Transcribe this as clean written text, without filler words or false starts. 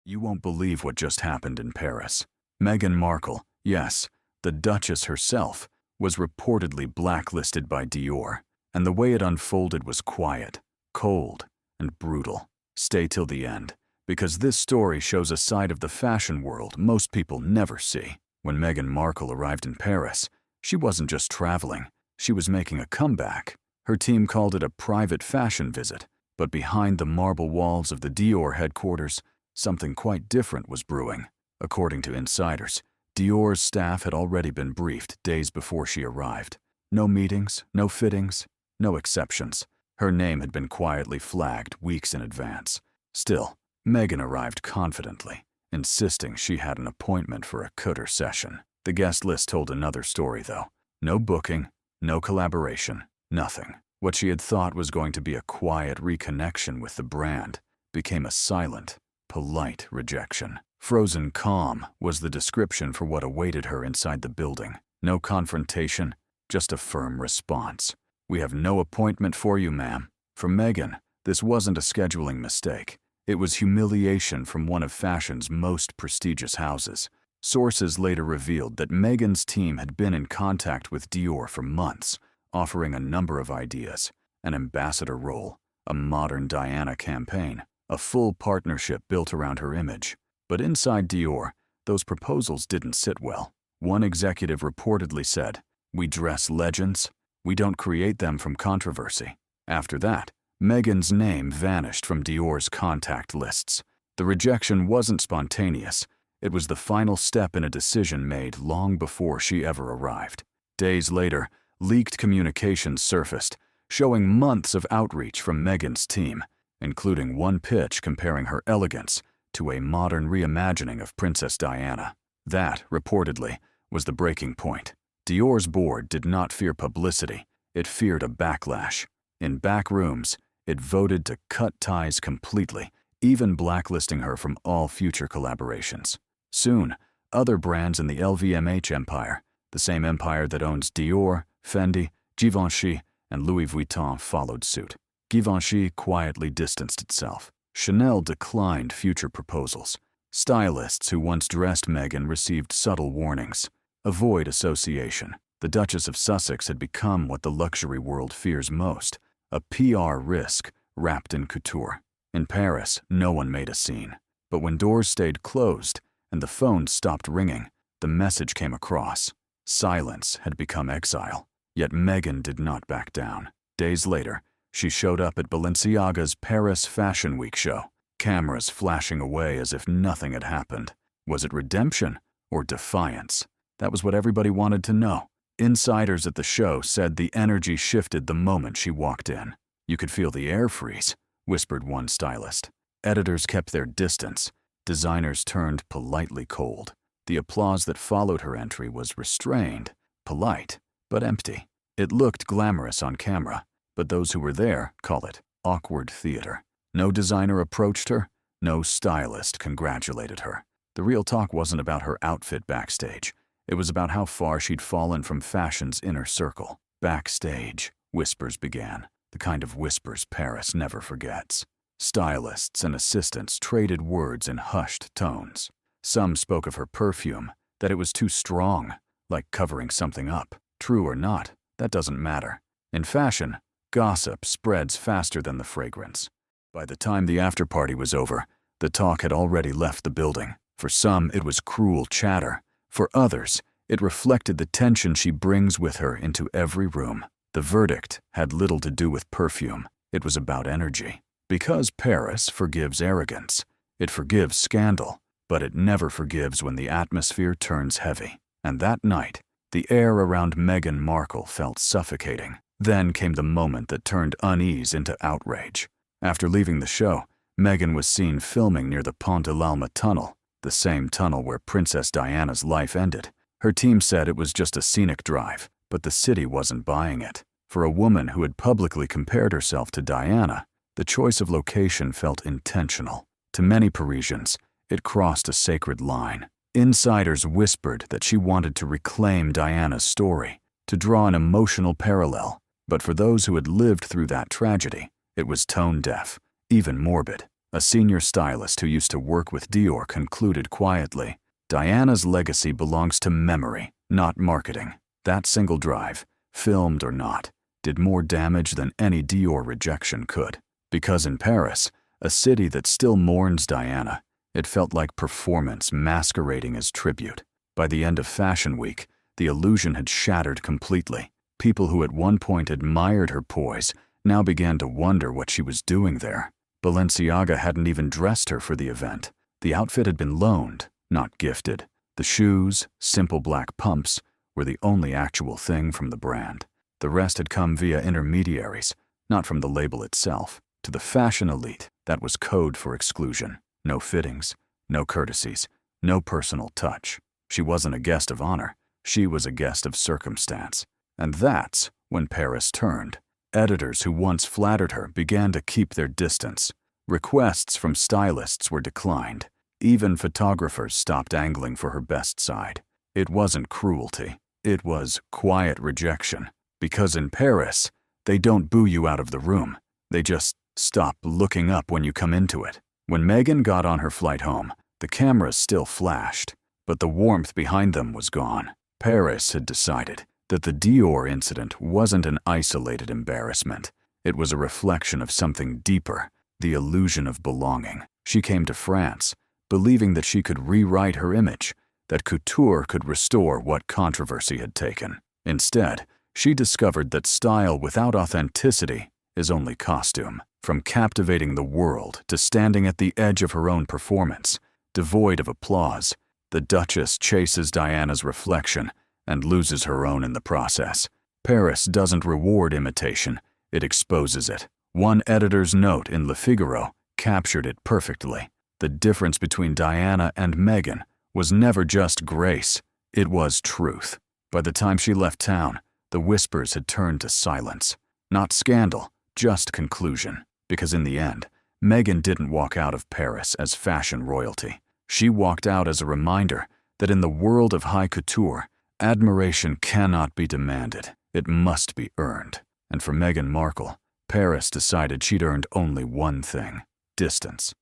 You won't believe what just happened in Paris. Meghan Markle, yes, the Duchess herself, was reportedly blacklisted by Dior, and the way it unfolded was quiet, cold, and brutal. Stay till the end, because this story shows a side of the fashion world most people never see. When Meghan Markle arrived in Paris, she wasn't just traveling, she was making a comeback. Her team called it a private fashion visit, but behind the marble walls of the Dior headquarters, something quite different was brewing. According to insiders, Dior's staff had already been briefed days before she arrived. No meetings, no fittings, no exceptions. Her name had been quietly flagged weeks in advance. Still, Meghan arrived confidently, insisting she had an appointment for a couture session. The guest list told another story, though. No booking, no collaboration, nothing. What she had thought was going to be a quiet reconnection with the brand became a silent, polite rejection. Frozen calm was the description for what awaited her inside the building. No confrontation, just a firm response. "We have no appointment for you, ma'am." For Meghan, this wasn't a scheduling mistake. It was humiliation from one of fashion's most prestigious houses. Sources later revealed that Meghan's team had been in contact with Dior for months, offering a number of ideas: an ambassador role, a modern Diana campaign, a full partnership built around her image. But inside Dior, those proposals didn't sit well. One executive reportedly said, "We dress legends, we don't create them from controversy." After that, Meghan's name vanished from Dior's contact lists. The rejection wasn't spontaneous. It was the final step in a decision made long before she ever arrived. Days later, leaked communications surfaced, showing months of outreach from Meghan's team, including one pitch comparing her elegance to a modern reimagining of Princess Diana. That, reportedly, was the breaking point. Dior's board did not fear publicity, it feared a backlash. In back rooms, it voted to cut ties completely, even blacklisting her from all future collaborations. Soon, other brands in the LVMH empire, the same empire that owns Dior, Fendi, Givenchy, and Louis Vuitton, followed suit. Givenchy quietly distanced itself. Chanel declined future proposals. Stylists who once dressed Meghan received subtle warnings. Avoid association. The Duchess of Sussex had become what the luxury world fears most: a PR risk wrapped in couture. In Paris, no one made a scene. But when doors stayed closed and the phone stopped ringing, the message came across. Silence had become exile. Yet Meghan did not back down. Days later, she showed up at Balenciaga's Paris Fashion Week show, cameras flashing away as if nothing had happened. Was it redemption or defiance? That was what everybody wanted to know. Insiders at the show said the energy shifted the moment she walked in. "You could feel the air freeze," whispered one stylist. Editors kept their distance. Designers turned politely cold. The applause that followed her entry was restrained, polite, but empty. It looked glamorous on camera, but those who were there call it awkward theater. No designer approached her, no stylist congratulated her. The real talk wasn't about her outfit backstage. It was about how far she'd fallen from fashion's inner circle. Backstage, whispers began, the kind of whispers Paris never forgets. Stylists and assistants traded words in hushed tones. Some spoke of her perfume, that it was too strong, like covering something up. True or not, that doesn't matter. In fashion, gossip spreads faster than the fragrance. By the time the after-party was over, the talk had already left the building. For some, it was cruel chatter. For others, it reflected the tension she brings with her into every room. The verdict had little to do with perfume. It was about energy. Because Paris forgives arrogance, it forgives scandal, but it never forgives when the atmosphere turns heavy. And that night, the air around Meghan Markle felt suffocating. Then came the moment that turned unease into outrage. After leaving the show, Meghan was seen filming near the Pont de l'Alma tunnel, the same tunnel where Princess Diana's life ended. Her team said it was just a scenic drive, but the city wasn't buying it. For a woman who had publicly compared herself to Diana, the choice of location felt intentional. To many Parisians, it crossed a sacred line. Insiders whispered that she wanted to reclaim Diana's story, to draw an emotional parallel. But for those who had lived through that tragedy, it was tone-deaf, even morbid. A senior stylist who used to work with Dior concluded quietly, "Diana's legacy belongs to memory, not marketing." That single drive, filmed or not, did more damage than any Dior rejection could. Because in Paris, a city that still mourns Diana, it felt like performance masquerading as tribute. By the end of Fashion Week, the illusion had shattered completely. People who at one point admired her poise now began to wonder what she was doing there. Balenciaga hadn't even dressed her for the event. The outfit had been loaned, not gifted. The shoes, simple black pumps, were the only actual thing from the brand. The rest had come via intermediaries, not from the label itself. To the fashion elite, that was code for exclusion. No fittings, no courtesies, no personal touch. She wasn't a guest of honor. She was a guest of circumstance. And that's when Paris turned. Editors who once flattered her began to keep their distance. Requests from stylists were declined. Even photographers stopped angling for her best side. It wasn't cruelty. It was quiet rejection. Because in Paris, they don't boo you out of the room. They just stop looking up when you come into it. When Meghan got on her flight home, the cameras still flashed, but the warmth behind them was gone. Paris had decided that the Dior incident wasn't an isolated embarrassment. It was a reflection of something deeper, the illusion of belonging. She came to France, believing that she could rewrite her image, that couture could restore what controversy had taken. Instead, she discovered that style without authenticity is only costume. From captivating the world to standing at the edge of her own performance, devoid of applause, the Duchess chases Diana's reflection and loses her own in the process. Paris doesn't reward imitation, it exposes it. One editor's note in Le Figaro captured it perfectly. The difference between Diana and Meghan was never just grace, it was truth. By the time she left town, the whispers had turned to silence. Not scandal, just conclusion. Because in the end, Meghan didn't walk out of Paris as fashion royalty. She walked out as a reminder that in the world of high couture, admiration cannot be demanded, it must be earned. And for Meghan Markle, Paris decided she'd earned only one thing: distance.